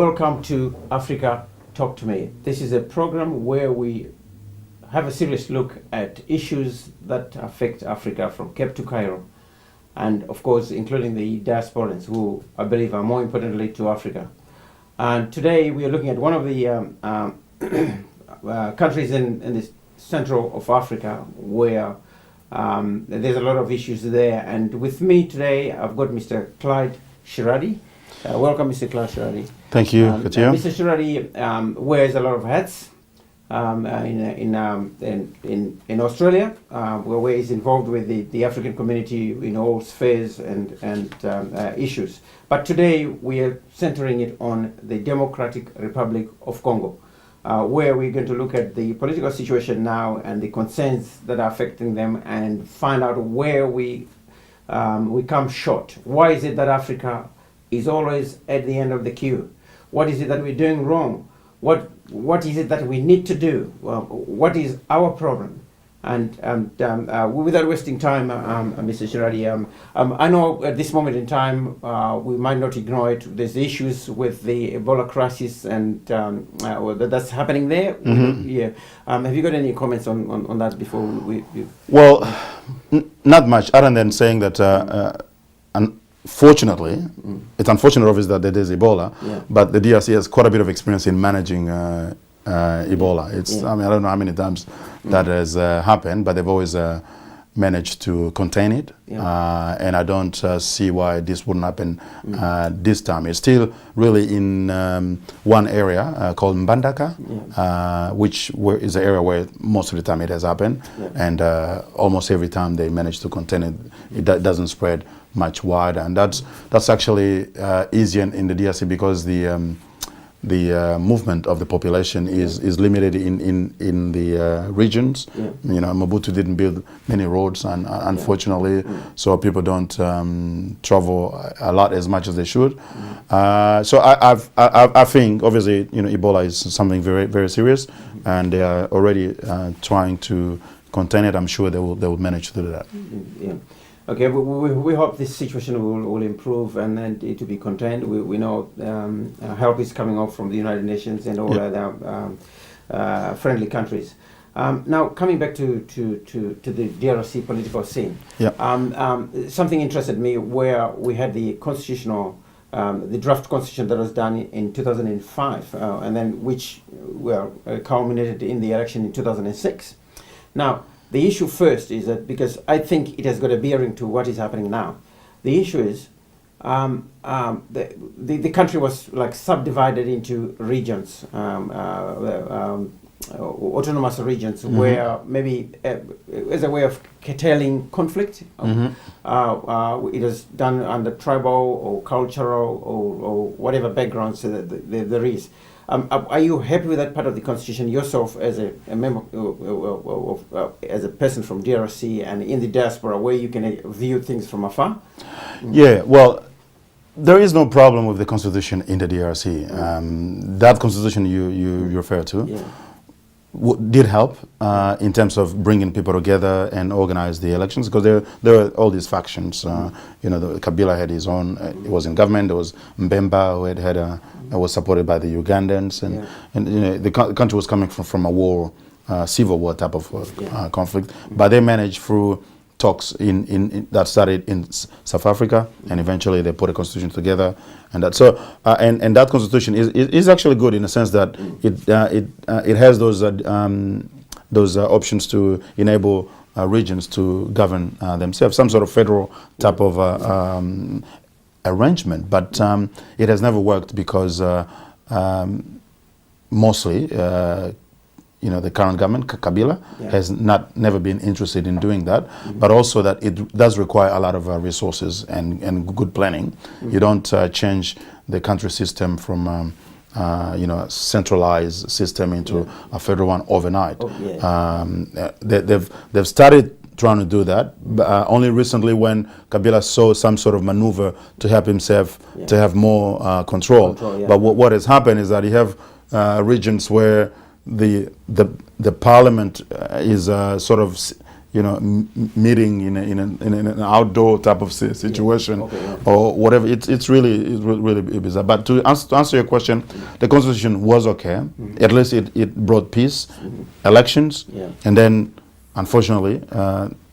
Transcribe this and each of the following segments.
Welcome to Africa Talk to Me. This is a program where we have a serious look at issues that affect Africa from Cape to Cairo, and of course including the diasporans who I believe are more importantly to Africa. And today we are looking at one of the countries in the central of Africa where there's a lot of issues there. And with me today I've got Mr. Clyde Sharady. Welcome, Mr. Clyde Sharady. Thank you, Katia. Mr. Sharady wears a lot of hats in Australia, where he's involved with the African community in all spheres and issues. But today we are centering it on the Democratic Republic of Congo, where we're going to look at the political situation now and the concerns that are affecting them and find out where we come short. Why is it that Africa is always at the end of the queue? What is it that we're doing wrong? What is it that we need to do? What is our problem? And without wasting time, Mr. Sharady, I know at this moment in time we might not ignore it. There's issues with the Ebola crisis and that's happening there. Mm-hmm. Yeah. Have you got any comments on that before we Well, not much, other than saying that unfortunately, it's unfortunate obviously that there is Ebola, but the DRC has quite a bit of experience in managing Ebola. I mean, I don't know how many times that has happened, but they've always managed to contain it. And I don't see why this wouldn't happen this time. It's still really in one area called Mbandaka, which is an area where most of the time it has happened. And almost every time they manage to contain it, it doesn't spread much wider. And that's actually easier in the DRC because the movement of the population is limited in the regions. You know, Mobutu didn't build many roads, and unfortunately, so people don't travel a lot as much as they should. So I think obviously, you know, Ebola is something very, very serious, and they are already trying to contain it. I'm sure they will manage to do that. Okay, we hope this situation will improve and then it will be contained. We know help is coming up from the United Nations and all other friendly countries. Now, coming back to the DRC political scene, something interested me where we had the constitutional, the draft constitution that was done in 2005, and then which culminated in the election in 2006. Now, the issue first is that, because I think it has got a bearing to what is happening now, the issue is the country was like subdivided into regions, autonomous regions, where maybe as a way of curtailing conflict, it is done under tribal or cultural or whatever backgrounds there is. Are you happy with that part of the constitution yourself, as a member, as a person from DRC and in the diaspora, where you can view things from afar? Yeah, well, there is no problem with the constitution in the DRC. That constitution you refer to did help in terms of bringing people together and organize the elections, because there were all these factions. You know, Kabila had his own. He was in government. There was Mbemba, who was supported by the Ugandans, and you know, the country was coming from a war, civil war type of conflict. But they managed through talks in that started in South Africa, and eventually they put a constitution together, and that and that constitution is actually good in the sense that it has those options to enable regions to govern themselves, some sort of federal type of arrangement, but it has never worked because mostly you know, the current government, Kabila, has never been interested in doing that, but also that it does require a lot of resources and good planning. You don't change the country system from you know, a centralized system into a federal one overnight. They've started trying to do that, but only recently when Kabila saw some sort of maneuver to help himself to have more control. But what has happened is that you have regions where the parliament is sort of meeting in an outdoor type of situation, or whatever. It's really bizarre. But to answer your question, the constitution was okay. At least it brought peace, elections, and then unfortunately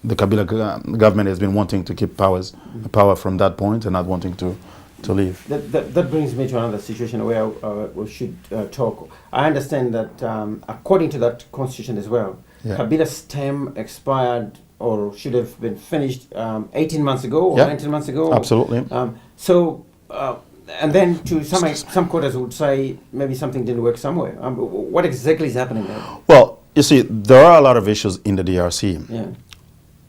the Kabila government has been wanting to keep power from that point and not wanting to leave. That brings me to another situation where we should talk. I understand that according to that constitution as well, Kabila's term expired or should have been finished 18 months ago or 19 months ago. Absolutely. And then to some quarters would say maybe something didn't work somewhere. What exactly is happening there? Well, you see, there are a lot of issues in the DRC.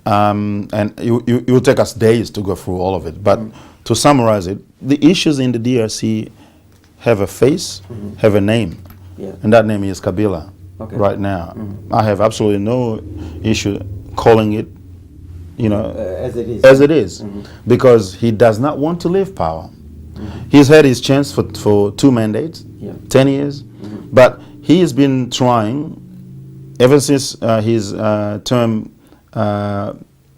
And it will take us days to go through all of it. But to summarize it, the issues in the DRC have a face, have a name, and that name is Kabila. Right now, I have absolutely no issue calling it, as it is, because he does not want to leave power. He's had his chance for 2 mandates, 10 years, but he has been trying ever since his term,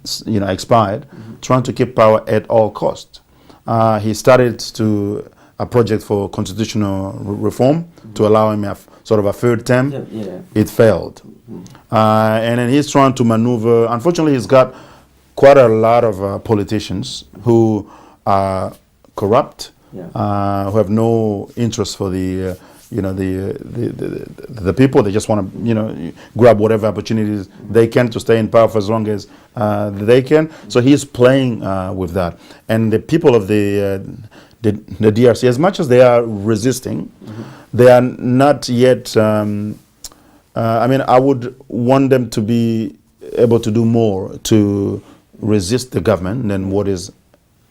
expired, trying to keep power at all costs. He started a project for constitutional reform to allow him sort of a third term. It failed. And then he's trying to maneuver. Unfortunately, he's got quite a lot of politicians who are corrupt, who have no interest for the people. They just want to grab whatever opportunities they can to stay in power for as long as they can. So he's playing with that. And the people of the DRC, as much as they are resisting, they are not yet. I would want them to be able to do more to resist the government than what is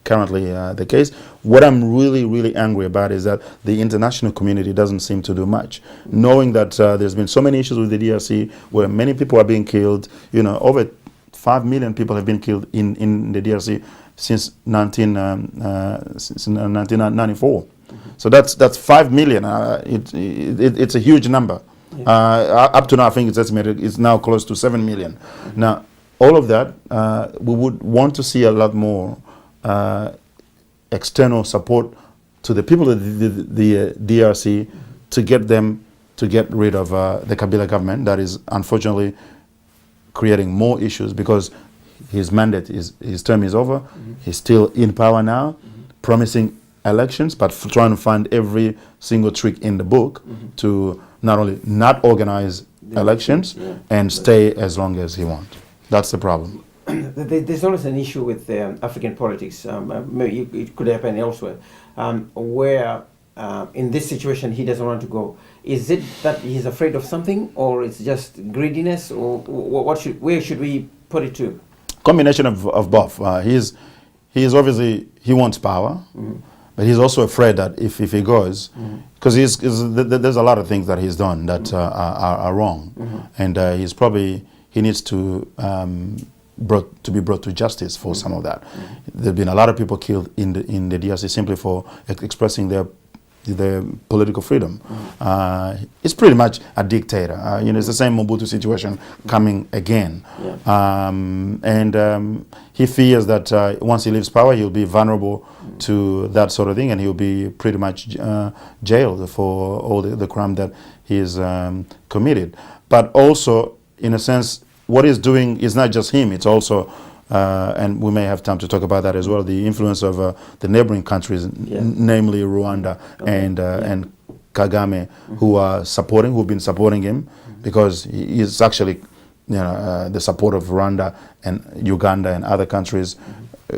currently the case. What I'm really, really angry about is that the international community doesn't seem to do much. Knowing that there's been so many issues with the DRC where many people are being killed, over 5 million people have been killed in the DRC since 1994. So that's 5 million. It's a huge number. Up to now, I think it's estimated it's now close to 7 million. Now, all of that, we would want to see a lot more external support to the people of the DRC to get them to get rid of the Kabila government that is unfortunately creating more issues because his mandate his term is over. He's still in power now, promising elections, but trying to find every single trick in the book to not only not organize elections and stay as long as he wants. That's the problem. There's always an issue with African politics. Maybe it could happen elsewhere, where in this situation he doesn't want to go. Is it that he's afraid of something, or it's just greediness, or where should we put it to? Combination of both. He's obviously, he wants power, but he's also afraid that if he goes, because there's a lot of things that he's done that are wrong, and he needs to be brought to justice for some of that. There've been a lot of people killed in the DRC simply for expressing their political freedom. It's pretty much a dictator. It's the same Mobutu situation coming again. And he fears that once he leaves power, he'll be vulnerable to that sort of thing, and he'll be pretty much jailed for all the crime that he's committed. But also, in a sense, what he's doing is not just him, it's also and we may have time to talk about that as well, the influence of the neighboring countries, namely Rwanda and Kagame, who've been supporting him, because he is actually the support of Rwanda and Uganda and other countries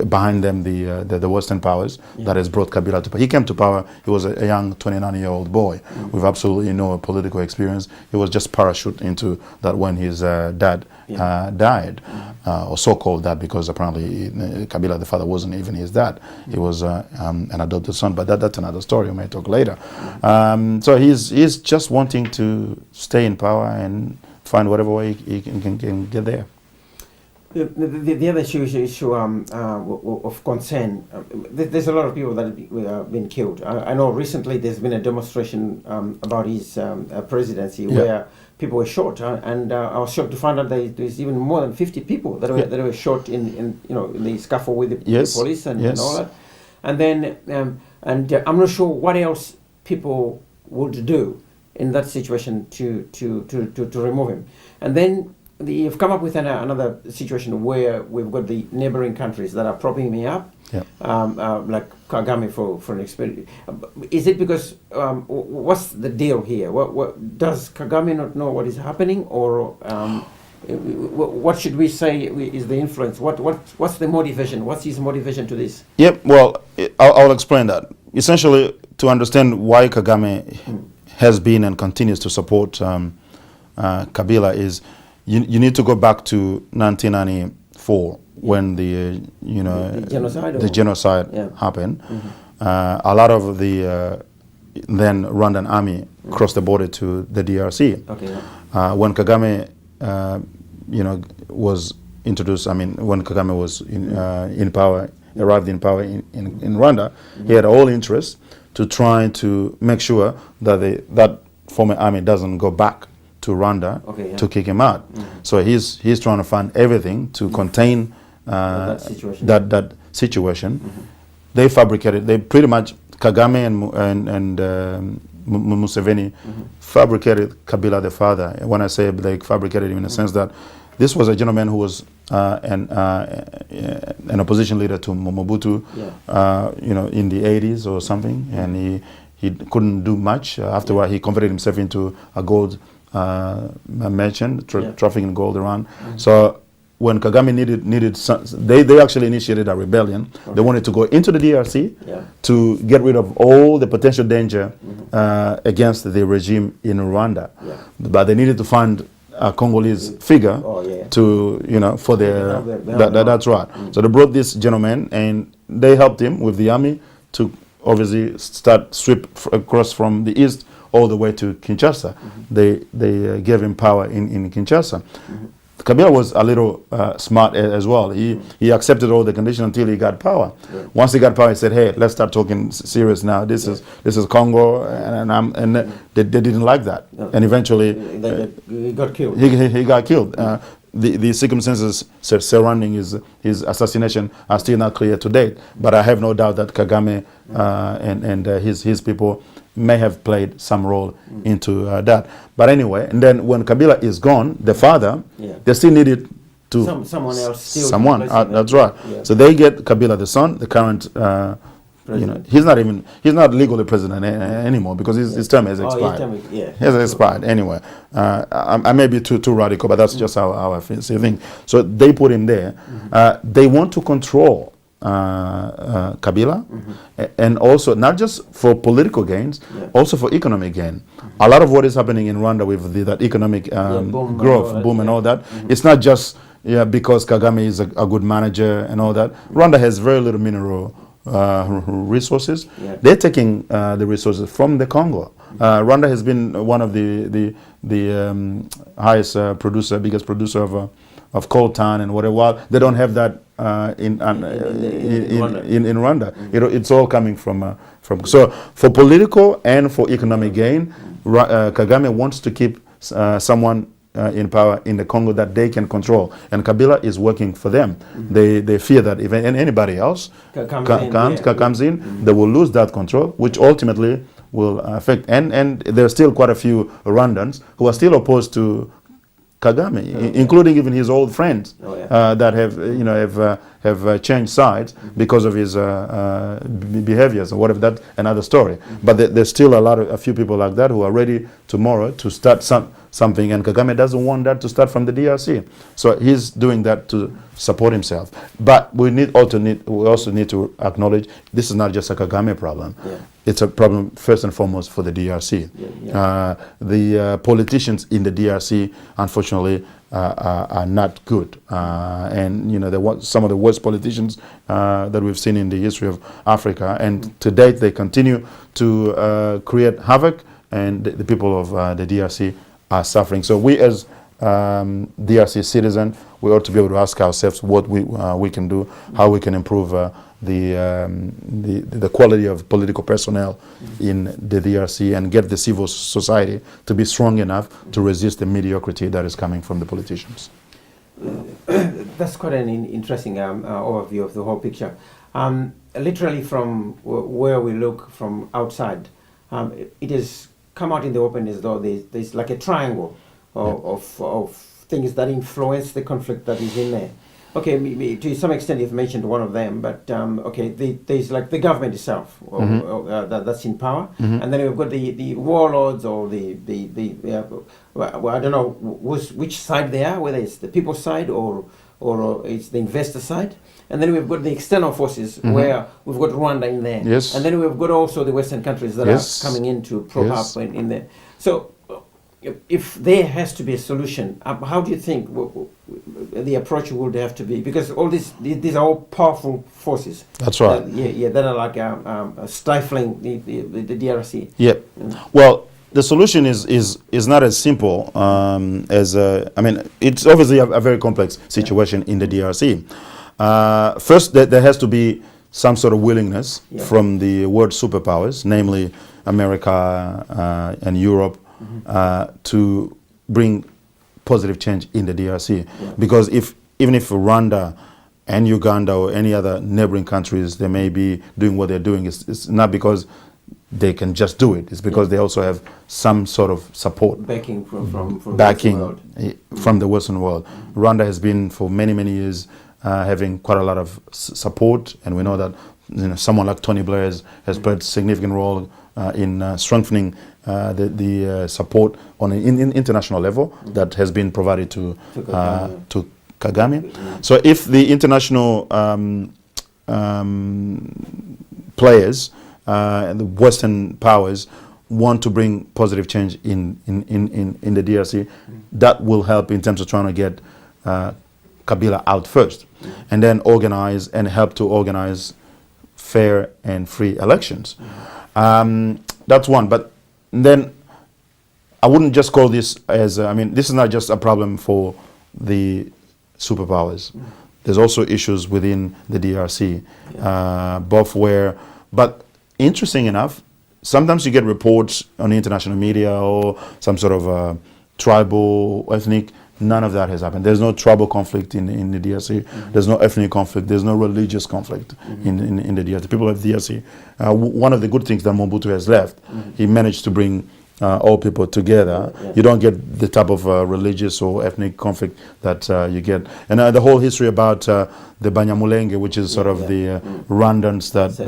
behind them, the Western powers that has brought Kabila to power. He came to power, he was a young 29-year-old boy with absolutely no political experience. He was just parachuted into that when his dad died, or so-called dad, because apparently Kabila, the father, wasn't even his dad. He was an adopted son, but that's another story. We may talk later. So he's just wanting to stay in power and find whatever way he can get there. The other issue of concern, there's a lot of people that have been killed. I know recently there's been a demonstration about his presidency where people were shot, and I was shocked to find out that there's even more than 50 people that were shot in the scuffle with the police and all that. And then I'm not sure what else people would do in that situation to remove him. And then you've come up with another situation where we've got the neighboring countries that are propping me up, like Kagame for an experience. Is it because what's the deal here? What does Kagame not know what is happening, or what should we say is the influence? What's the motivation? What's his motivation to this? Yep. Well, I'll explain that. Essentially, to understand why Kagame has been and continues to support Kabila is. You need to go back to 1994 when the genocide happened. A lot of the then Rwandan army crossed the border to the DRC. When Kagame was introduced, when Kagame was in power, arrived in power in Rwanda, he had all interest to try to make sure that that former army doesn't go back to Rwanda to kick him out. So he's trying to find everything to contain that situation. They fabricated. They pretty much Kagame and Museveni fabricated Kabila the father. When I say they fabricated him in the sense that this was a gentleman who was an opposition leader to Mobutu, in the 80s or something, and he couldn't do much. Afterward, he converted himself into a gold merchant, trafficking gold around. So when Kagame needed they actually initiated a rebellion. They wanted to go into the DRC to get rid of all the potential danger against the regime in Rwanda. But they needed to find a Congolese figure to for their that's right. So they brought this gentleman and they helped him with the army to obviously sweep across from the east all the way to Kinshasa. They gave him power in Kinshasa. Kabila was a little smart as well. He accepted all the conditions until he got power. Once he got power, he said, "Hey, let's start talking serious now. This is Congo," and they didn't like that. And eventually, he got killed. He got killed. The circumstances surrounding his assassination are still not clear to date. But I have no doubt that Kagame and his people may have played some role into that. But anyway, and then when Kabila is gone, the father, they still needed to someone else. That's right. So they get Kabila the son, the current. He's not legally president anymore because his term has expired. Has expired anyway. I may be too radical, but that's just how I think. So they put him there. They want to control Kabila, and also not just for political gains, also for economic gain. A lot of what is happening in Rwanda with that economic boom and all that, it's not just because Kagame is a good manager and all that. Rwanda has very little mineral resources. They're taking the resources from the Congo. Rwanda has been one of the highest biggest producer of coltan and whatever. Well, they don't have that in Rwanda. It's all coming from. So for political and for economic gain, Kagame wants to keep someone in power in the Congo that they can control, and Kabila is working for them. They fear that if anybody else comes in, they will lose that control, which ultimately will affect. And there are still quite a few Rwandans who are still opposed to Kagame, including even his old friends that have changed sides because of his behaviors or whatever. That's another story. But there's still a few people like that who are ready tomorrow to start something, and Kagame doesn't want that to start from the DRC. So he's doing that to support himself. But we also need to acknowledge this is not just a Kagame problem. It's a problem first and foremost for the DRC. The politicians in the DRC, unfortunately, are not good, and some of the worst politicians that we've seen in the history of Africa. And to date, they continue to create havoc, and the people of the DRC are suffering. So we as DRC citizen, we ought to be able to ask ourselves what we can do, how we can improve the quality of political personnel in the DRC and get the civil society to be strong enough to resist the mediocrity that is coming from the politicians. That's quite an interesting overview of the whole picture. Literally from where we look from outside, it has come out in the open as though there's like a triangle of things that influence the conflict that is in there. Okay, to some extent you've mentioned one of them, but there's like the government itself that's in power, and then we've got the warlords or I don't know which side they are, whether it's the people's side or it's the investor side, and then we've got the external forces where we've got Rwanda in there, and then we've got also the Western countries that are coming in to prop up in there. So if there has to be a solution, how do you think the approach would have to be? Because all these are all powerful forces. That's right. That are like stifling the DRC. Yeah. Well, the solution is not as simple as I mean, it's obviously a very complex situation in the DRC. First, there has to be some sort of willingness from the world superpowers, namely America and Europe, to bring positive change in the DRC. Because even if Rwanda and Uganda or any other neighboring countries, they may be doing what they're doing, it's not because they can just do it. It's because they also have some sort of support. Backing from the Western world. Rwanda has been for many, many years having quite a lot of support, and we know that someone like Tony Blair has played a significant role in strengthening the support on an international level that has been provided to Kagame. So if the international players and the Western powers want to bring positive change in the DRC, that will help in terms of trying to get Kabila out first, and then organize and help to organize fair and free elections. That's one. But then I wouldn't just call this as, I mean, this is not just a problem for the superpowers. There's also issues within the DRC, but interesting enough, sometimes you get reports on the international media or some sort of tribal, ethnic. None of that has happened. There's no tribal conflict in the DRC. There's no ethnic conflict. There's no religious conflict in the DRC. People of the DRC. One of the good things that Mobutu has left, he managed to bring all people together. You don't get the type of religious or ethnic conflict that you get. And the whole history about the Banyamulenge, which is sort of the Rwandans that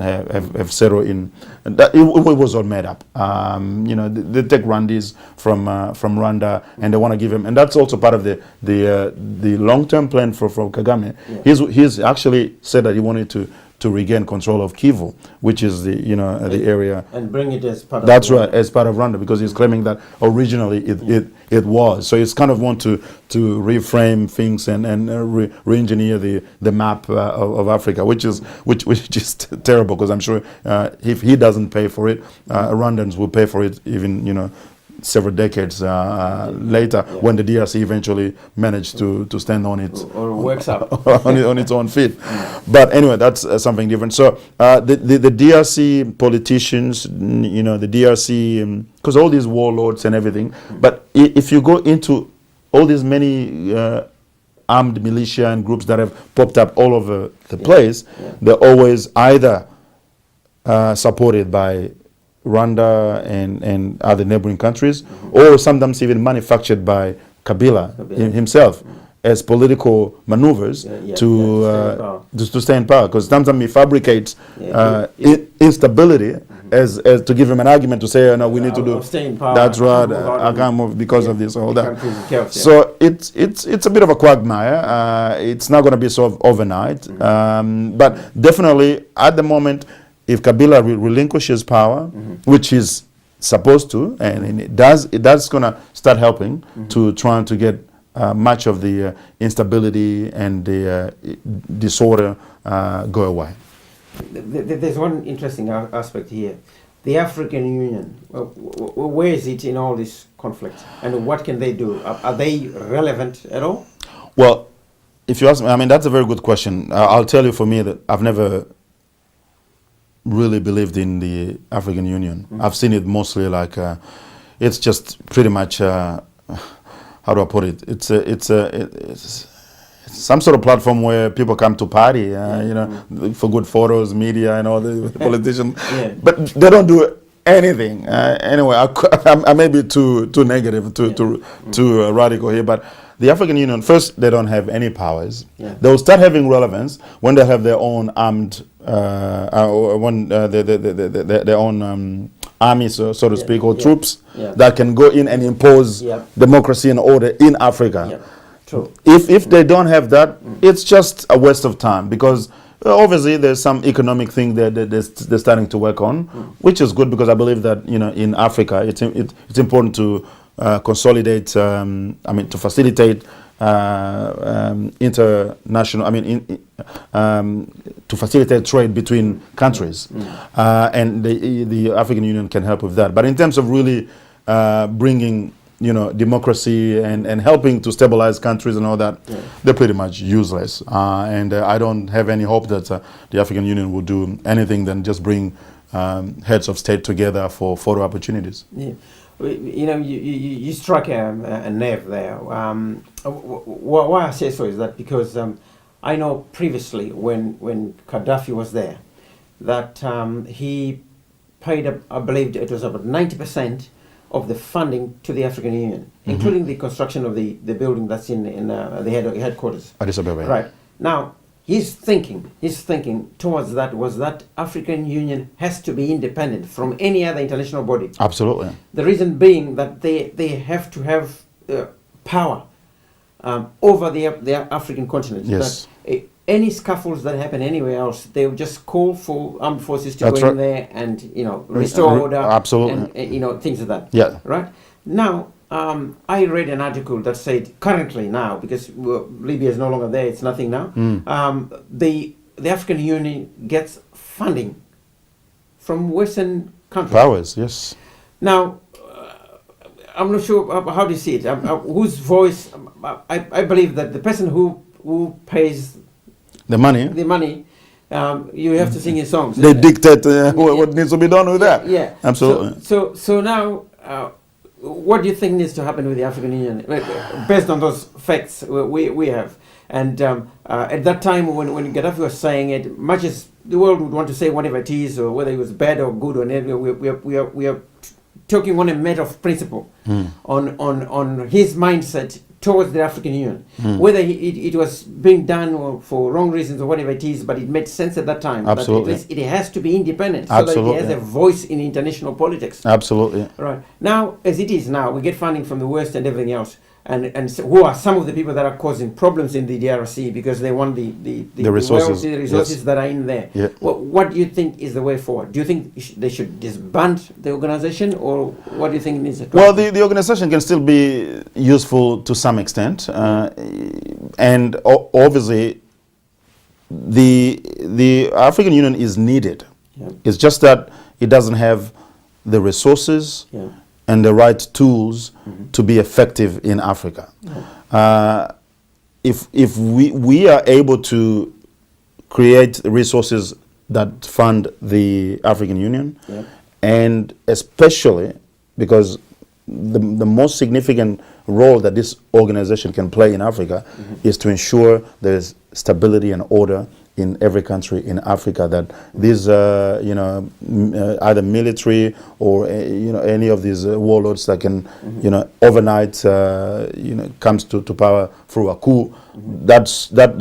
have settled in, that it was all made up. They take Rwandese from Rwanda and they want to give him, and that's also part of the long-term plan for Kagame. He's actually said that he wanted to regain control of Kivu, which is the area, and bring it as part of Rwanda. As part of Rwanda, because he's claiming that originally it was. So he's kind of want to reframe things and re-engineer the map of Africa, which is terrible, because I'm sure if he doesn't pay for it, Rwandans will pay for it even several decades later, when the DRC eventually managed to stand on its or works up on its own feet. But anyway, that's something different. So the DRC politicians, the DRC, because all these warlords and everything. But if you go into all these many armed militia and groups that have popped up all over the place, they're always either supported by Rwanda and other neighboring countries, or sometimes even manufactured by Kabila himself as political maneuvers to stay in power. Because sometimes he fabricates instability as to give him an argument to say, no, we need to do. Stay in power. That's right. I can't move because of this or that. So it's a bit of a quagmire. It's not going to be solved overnight, but definitely at the moment, if Kabila relinquishes power, which he's supposed to, and that's going to start helping to trying to get much of the instability and the disorder go away. There's one interesting aspect here. the African Union, where is it in all this conflict, and what can they do? Are they relevant at all? Well, if you ask me, I mean, that's a very good question. I'll tell you, for me, that I've never really believed in the African Union. I've seen it mostly like it's just pretty much how do I put it? It's some sort of platform where people come to party, for good photos, media, and all the politicians. But they don't do anything. Anyway, I may be too negative, too radical here, but the African Union, first, they don't have any powers. They will start having relevance when they have their own armed, their own army, so to speak, or troops that can go in and impose democracy and order in Africa. True. If they don't have that, it's just a waste of time, because obviously there's some economic thing that they're starting to work on, which is good, because I believe that in Africa it's important to consolidate. To facilitate international. To facilitate trade between countries, and the African Union can help with that. But in terms of really bringing democracy and helping to stabilize countries and all that, they're pretty much useless. And I don't have any hope that the African Union will do anything than just bring heads of state together for photo opportunities. Yeah. You struck a nerve there. Why I say so is that because I know previously when Gaddafi was there, that he paid, I believe it was about 90% of the funding to the African Union, including the construction of the building that's in the headquarters. Addis Ababa. Right. Now, his thinking towards that was that African Union has to be independent from any other international body. Absolutely. The reason being that they have to have power over the African continent. Yes. That, any scuffles that happen anywhere else, they will just call for armed forces to go in there and restore order. Absolutely. And things like that. Yeah. Right. Now, I read an article that said currently now, because Libya is no longer there, it's nothing now. The African Union gets funding from Western countries. Powers, yes. Now, I'm not sure how do you see it. Whose voice? I believe that the person who pays the money, you have to sing his songs. They dictate what needs to be done with that. Yeah, absolutely. So now, what do you think needs to happen with the African Union, based on those facts we have? And at that time, when Gaddafi was saying it, much as the world would want to say whatever it is, or whether it was bad or good or not, we are talking on a matter of principle, on his mindset towards the African Union. Whether it was being done for wrong reasons or whatever it is, but it made sense at that time. Absolutely. That it has to be independent, Absolutely. so that it has a voice in international politics. Absolutely. Right. Now, as it is now, we get funding from the West and everything else. And so who are some of the people that are causing problems in the DRC because they want the resources, resources that are in there? Yeah. What do you think is the way forward? Do you think they should disband the organization, or what do you think needs to happen? Well, the organization can still be useful to some extent, and obviously the African Union is needed. Yeah. It's just that it doesn't have the resources and the right tools to be effective in Africa. If we are able to create resources that fund the African Union, and especially because the most significant role that this organization can play in Africa is to ensure there's stability and order in every country in Africa, that these either military or any of these warlords that can overnight comes to power through a coup, that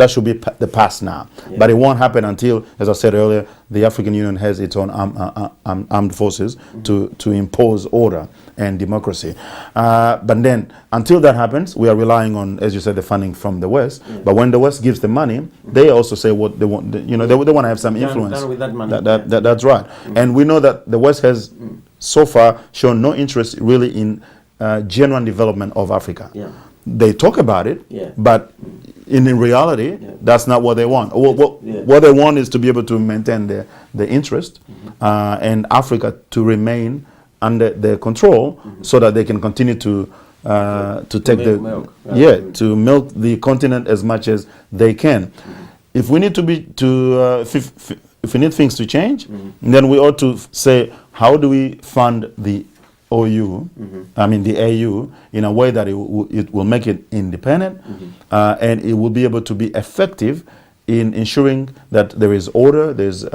should be the past now. But it won't happen until, as I said earlier, the African Union has its own armed forces to impose order and democracy. But then, until that happens, we are relying on, as you said, the funding from the West. But when the West gives the money, they also say what they want. They want to have some influence. Done with that money. That's right. And we know that the West has so far shown no interest really in genuine development of Africa. They talk about it, but in reality, that's not what they want. What they want is to be able to maintain their interest and Africa to remain under their control so that they can continue to take to milk the continent as much as they can. If we need if we need things to change, then we ought to say, how do we fund the OU, the AU, in a way that it will make it independent and it will be able to be effective in ensuring that there is order, there's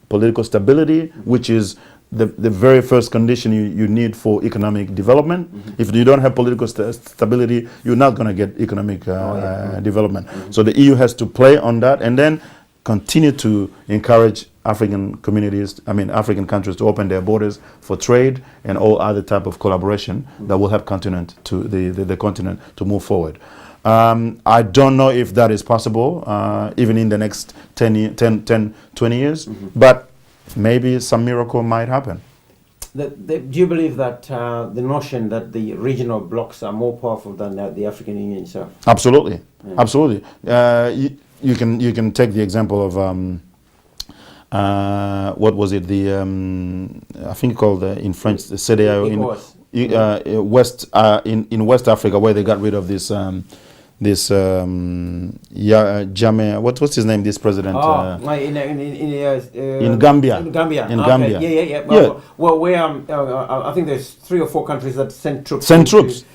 political stability, which is the very first condition you need for economic development. If you don't have political stability, you're not going to get economic development. So the EU has to play on that and then continue to encourage African African countries to open their borders for trade and all other type of collaboration that will help the continent to move forward. I don't know if that is possible, even in the next 10, 20 years, but maybe some miracle might happen. Do you believe that the notion that the regional blocs are more powerful than the African Union itself? Absolutely, absolutely. You can take the example of what was it? I think called in French the CEDEAO in West Africa, where they got rid of this. Jammeh, what's his name? This president in Gambia. In Gambia. In Gambia. Yeah. Well, I think there's 3 or 4 countries that send troops.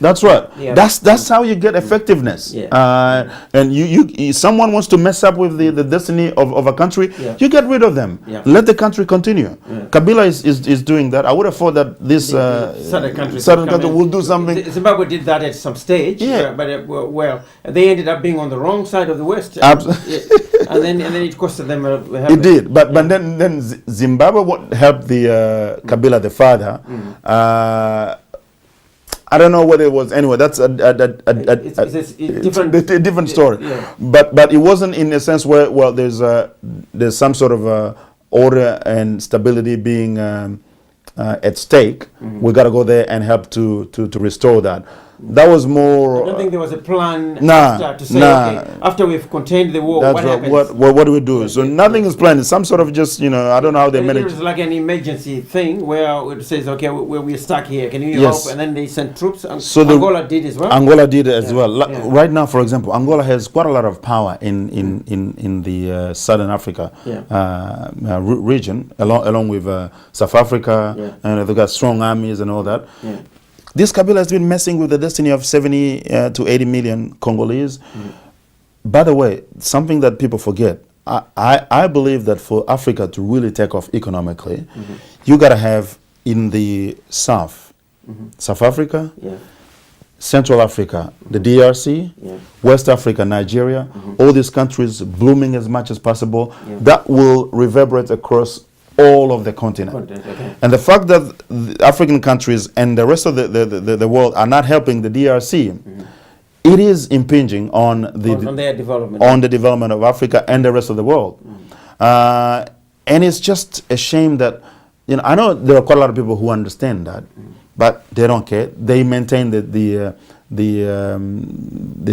That's right. Yeah. That's how you get effectiveness. And someone wants to mess up with the destiny of a country. You get rid of them. Let the country continue. Kabila is doing that. I would have thought that this southern country will do something. Zimbabwe did that at some stage. But they ended up being on the wrong side of the West. And then it costed them. It did, but then Zimbabwe helped the Kabila the father. I don't know whether it was anyway. That's a different story. But it wasn't in a sense where there's some sort of order and stability being at stake. We got to go there and help to restore that. That was more. I don't think there was a plan to say, okay, after we've contained the war, what happens? What do we do? So nothing is planned. It's some sort of just, I don't know how they manage. It's like an emergency thing where it says, okay, we're stuck here. Can you help? And then they sent troops. So Angola did as well. Angola did as well. Right now, for example, Angola has quite a lot of power in the Southern Africa region, along with South Africa, and they've got strong armies and all that. This Kabila has been messing with the destiny of 70 to 80 million Congolese. By the way, something that people forget, I believe that for Africa to really take off economically, you got to have in the South, South Africa, Central Africa, the DRC, West Africa, Nigeria, all these countries blooming as much as possible. That will reverberate across all of the continent. And the fact that the African countries and the rest of the world are not helping the DRC, it is impinging on their development, on the development of Africa and the rest of the world. And it's just a shame that, I know there are quite a lot of people who understand that, but they don't care. They maintain the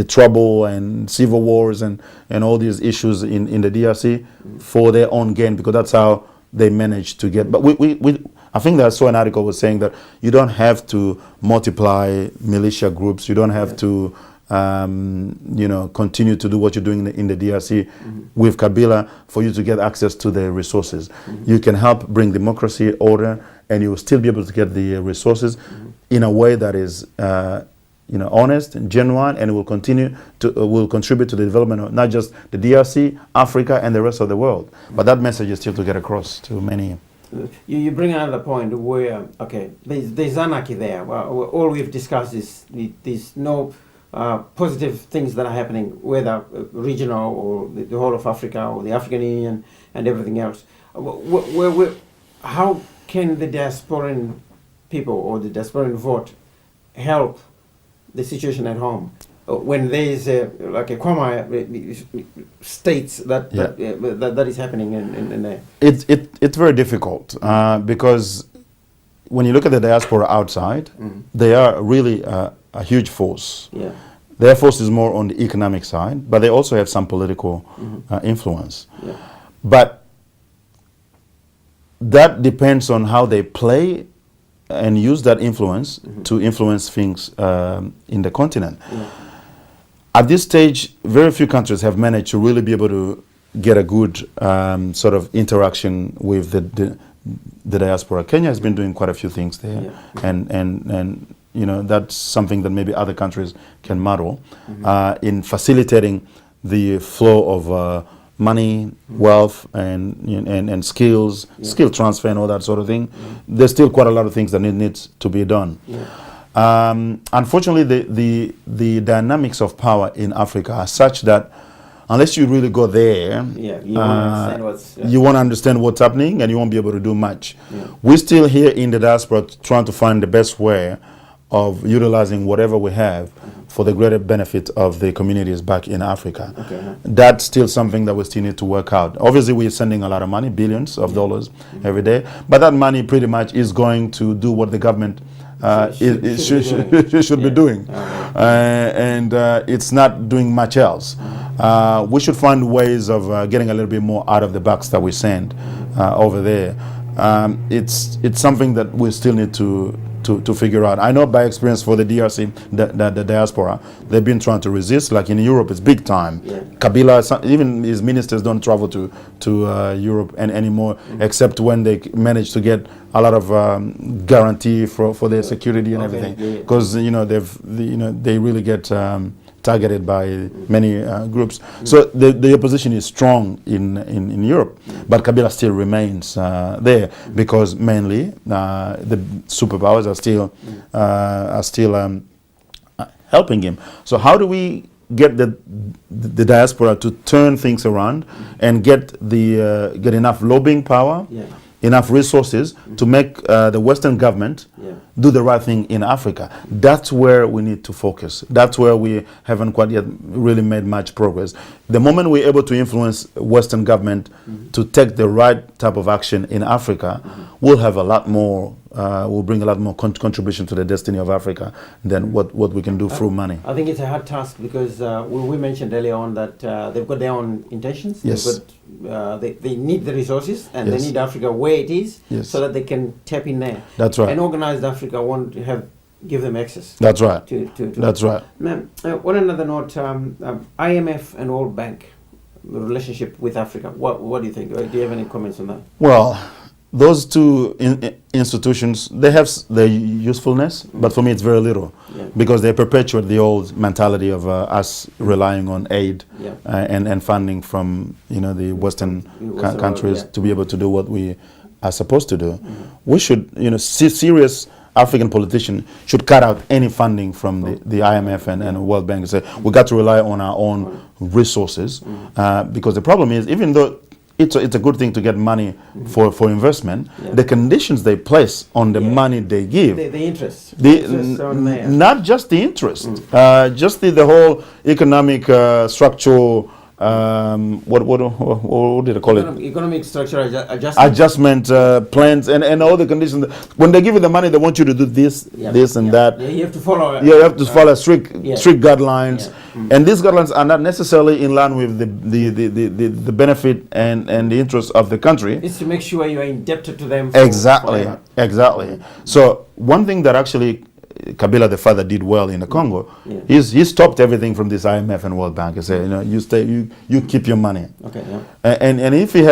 trouble and civil wars and all these issues in the DRC for their own gain, because that's how they managed to get. But I think that I saw an article was saying that you don't have to multiply militia groups. You don't have to, continue to do what you're doing in the DRC with Kabila for you to get access to the resources. You can help bring democracy, order, and you will still be able to get the resources in a way that is honest and genuine, and will contribute to the development of not just the DRC, Africa, and the rest of the world. But that message is still to get across to many. You bring another point where, there's anarchy there. Well, all we've discussed is there's no positive things that are happening, whether regional or the whole of Africa or the African Union and everything else. How can the diasporan people or the diasporan vote help the situation at home when there is a Kwama states that is happening in there? It's very difficult because when you look at the diaspora outside, they are really a huge force. The Air Force is more on the economic side, but they also have some political influence. Yeah. But that depends on how they play and use that influence to influence things in the continent. Yeah. At this stage, very few countries have managed to really be able to get a good sort of interaction with the diaspora. Kenya has been doing quite a few things there, and you know, that's something that maybe other countries can model in facilitating the flow of money, wealth, and skills, skill transfer, and all that sort of thing. There's still quite a lot of things that needs to be done. Unfortunately, the dynamics of power in Africa are such that unless you really go there, you won't understand what's happening, and you won't be able to do much. We're still here in the diaspora trying to find the best way of utilizing whatever we have for the greater benefit of the communities back in Africa. That's still something that we still need to work out. Obviously, we're sending a lot of money, billions of dollars every day, but that money pretty much is going to do what the government should be doing. And it's not doing much else. We should find ways of getting a little bit more out of the bucks that we send over there. It's something that we still need to figure out. I know by experience for the DRC, the diaspora, they've been trying to resist. Like in Europe, it's big time. Kabila, even his ministers don't travel to Europe anymore, except when they manage to get a lot of guarantee for their security and everything. Because they really get targeted by many groups. So the opposition is strong in Europe, but Kabila still remains there because mainly the superpowers are still helping him. So how do we get the diaspora to turn things around and get enough lobbying power, enough resources to make the Western government do the right thing in Africa? That's where we need to focus. That's where we haven't quite yet really made much progress. The moment we're able to influence Western government to take the right type of action in Africa, we'll have a lot more, we'll bring a lot more contribution to the destiny of Africa than what we can do through money. I think it's a hard task because we mentioned earlier on that they've got their own intentions. Yes. They need the resources, and they need Africa where it is so that they can tap in there. That's right. And organized Africa won't give them access. That's right. That's right. Ma'am, on another note, IMF and World Bank relationship with Africa. What do you think? Do you have any comments on that? Well, those two institutions, they have their usefulness, but for me it's very little because they perpetuate the old mentality of us relying on aid and funding from the Western countries to be able to do what we are supposed to do. We should, serious African politicians should cut out any funding from the IMF and World Bank and say we got to rely on our own resources because the problem is, even though it's a good thing to get money for investment, the conditions they place on the money they give, the interest, not just the interest, just the whole economic structural what did I call it? Economic structure adjustment plans and all the conditions. When they give you the money, they want you to do this, this and that. You have to follow. You have to follow strict guidelines, and these guidelines are not necessarily in line with the benefit and the interests of the country. It's to make sure you are indebted to them. Exactly. So one thing that actually Kabila the father did well in the Congo, he stopped everything from this IMF and World Bank and said, you keep your money. And if he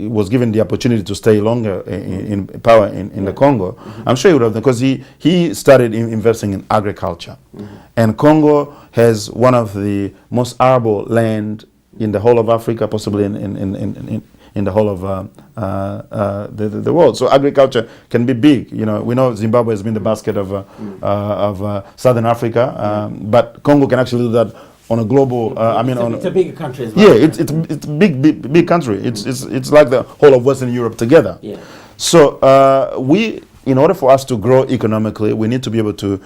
was given the opportunity to stay longer in power in the Congo, I'm sure he would have done, because he started investing in agriculture. And Congo has one of the most arable land in the whole of Africa, possibly in the whole of the world. So agriculture can be big. We know Zimbabwe has been the basket of Southern Africa, but Congo can actually do that on a global. It's a big country as well. Yeah, it's a big country. It's like the whole of Western Europe together. So in order for us to grow economically, we need to be able to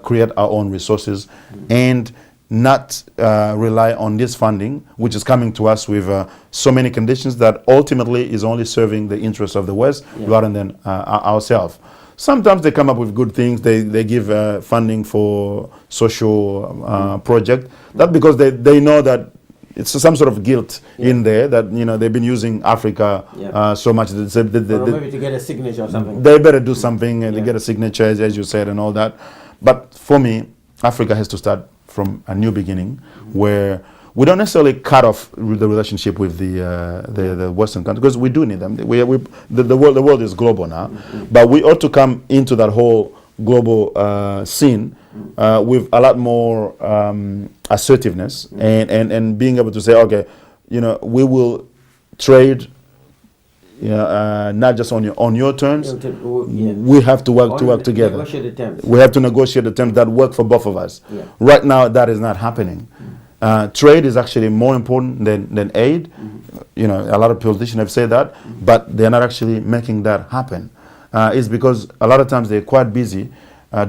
create our own resources and not rely on this funding, which is coming to us with so many conditions that ultimately is only serving the interests of the West rather than ourselves. Sometimes they come up with good things. They give funding for social project. That's because they know that it's some sort of guilt in there that they've been using Africa so much. Or maybe to get a signature or something. They better do something and they get a signature, as you said, and all that. But for me, Africa has to start from a new beginning, where we don't necessarily cut off the relationship with the Western countries, because we do need them. The world is global now, but we ought to come into that whole global scene with a lot more assertiveness and being able to say, okay, we will trade. Not just on your terms. We have to work together. We have to negotiate the terms that work for both of us. Right now, that is not happening. Trade is actually more important than aid. A lot of politicians have said that, but they're not actually making that happen. It's because a lot of times they're quite busy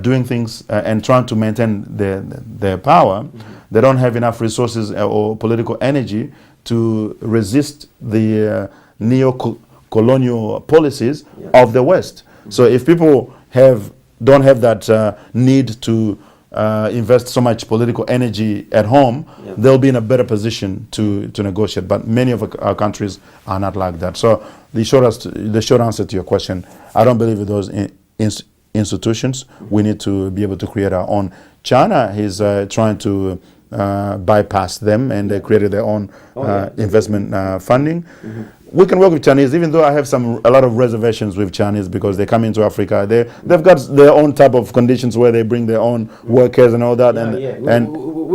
doing things and trying to maintain their power. They don't have enough resources or political energy to resist the neo-colonial policies of the West. So if people don't have that need to invest so much political energy at home, they'll be in a better position to negotiate. But many of our countries are not like that. So the short answer to your question, I don't believe in those institutions. We need to be able to create our own. China is trying to bypass them, and they created their own investment funding. We can work with Chinese, even though I have a lot of reservations with Chinese, because they come into Africa. They've got their own type of conditions where they bring their own workers and all that, and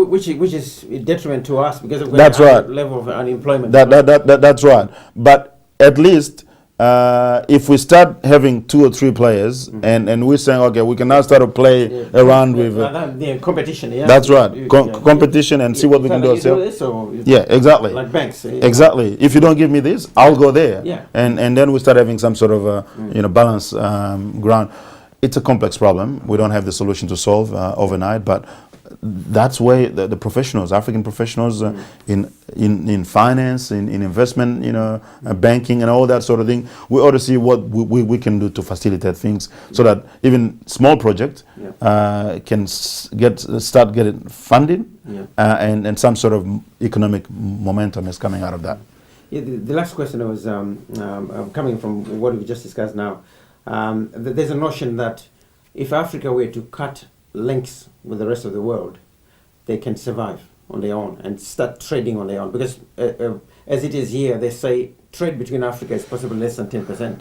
which is a detriment to us because of that's right. Level of unemployment. That's right. But at least if we start having 2 or 3 players, and we're saying, okay, we can now start to play around with competition. That's right, competition, and see what we can do ourselves. Exactly. Like banks. Exactly. If you don't give me this, I'll go there. And then we start having some sort of balance ground. It's a complex problem. We don't have the solution to solve overnight, but that's where the professionals, African professionals in finance, in investment, banking and all that sort of thing, we ought to see what we can do to facilitate things so that even small projects can start getting funding and some sort of economic momentum is coming out of that. The last question was coming from what we just discussed now. There's a notion that if Africa were to cut links with the rest of the world, they can survive on their own and start trading on their own. Because as it is here, they say trade between Africa is possibly less than 10%.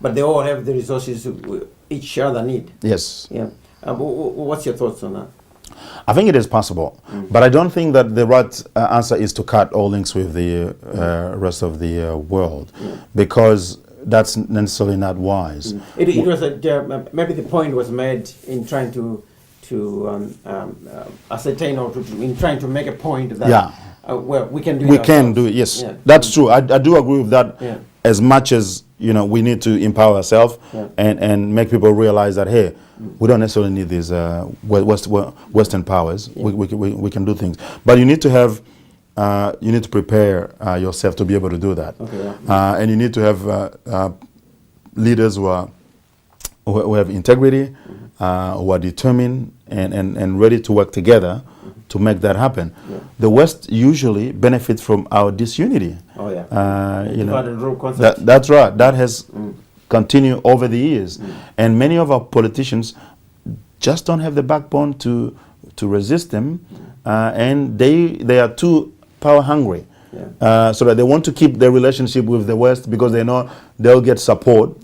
But they all have the resources each other need. Yes. What's your thoughts on that? I think it is possible, but I don't think that the right answer is to cut all links with the rest of the world, because that's necessarily not wise. It was maybe the point was made in trying to ascertain or in trying to make a point that well, we can do it. We can do it. Yes, that's true. I do agree with that. As much as we need to empower ourselves and make people realize that, hey, we don't necessarily need these Western powers. We can do things, but you need to have. You need to prepare yourself to be able to do that, and you need to have leaders who have integrity, who are determined and ready to work together to make that happen. The West usually benefits from our disunity. That's right. That has continued over the years, and many of our politicians just don't have the backbone to resist them, and they are too power hungry, so that they want to keep their relationship with the West because they know they'll get support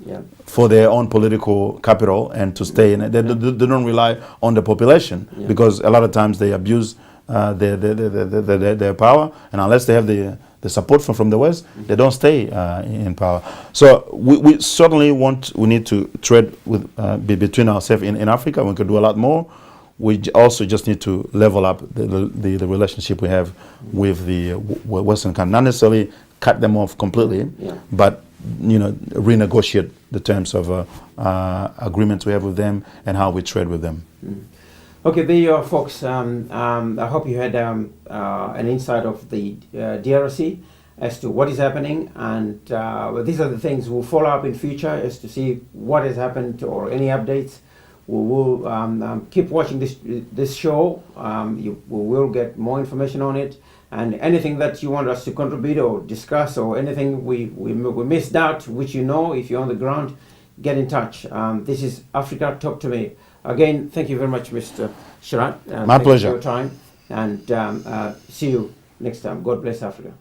for their own political capital and to stay in it. They don't rely on the population because a lot of times they abuse their power, and unless they have the support from the West, they don't stay in power. So we certainly need to tread with between ourselves in Africa. We could do a lot more. We also just need to level up the relationship we have with the Western countries. Not necessarily cut them off completely, but renegotiate the terms of agreements we have with them and how we trade with them. Okay, there you are, folks. I hope you had an insight of the DRC as to what is happening, and these are the things we'll follow up in future as to see what has happened or any updates. We will keep watching this show. We will get more information on it, and anything that you want us to contribute or discuss, or anything we missed out, which you know, if you're on the ground, get in touch. This is Africa Talk to Me. Again, thank you very much, Mr. Sharady. My pleasure. Thank you for your time, and see you next time. God bless Africa.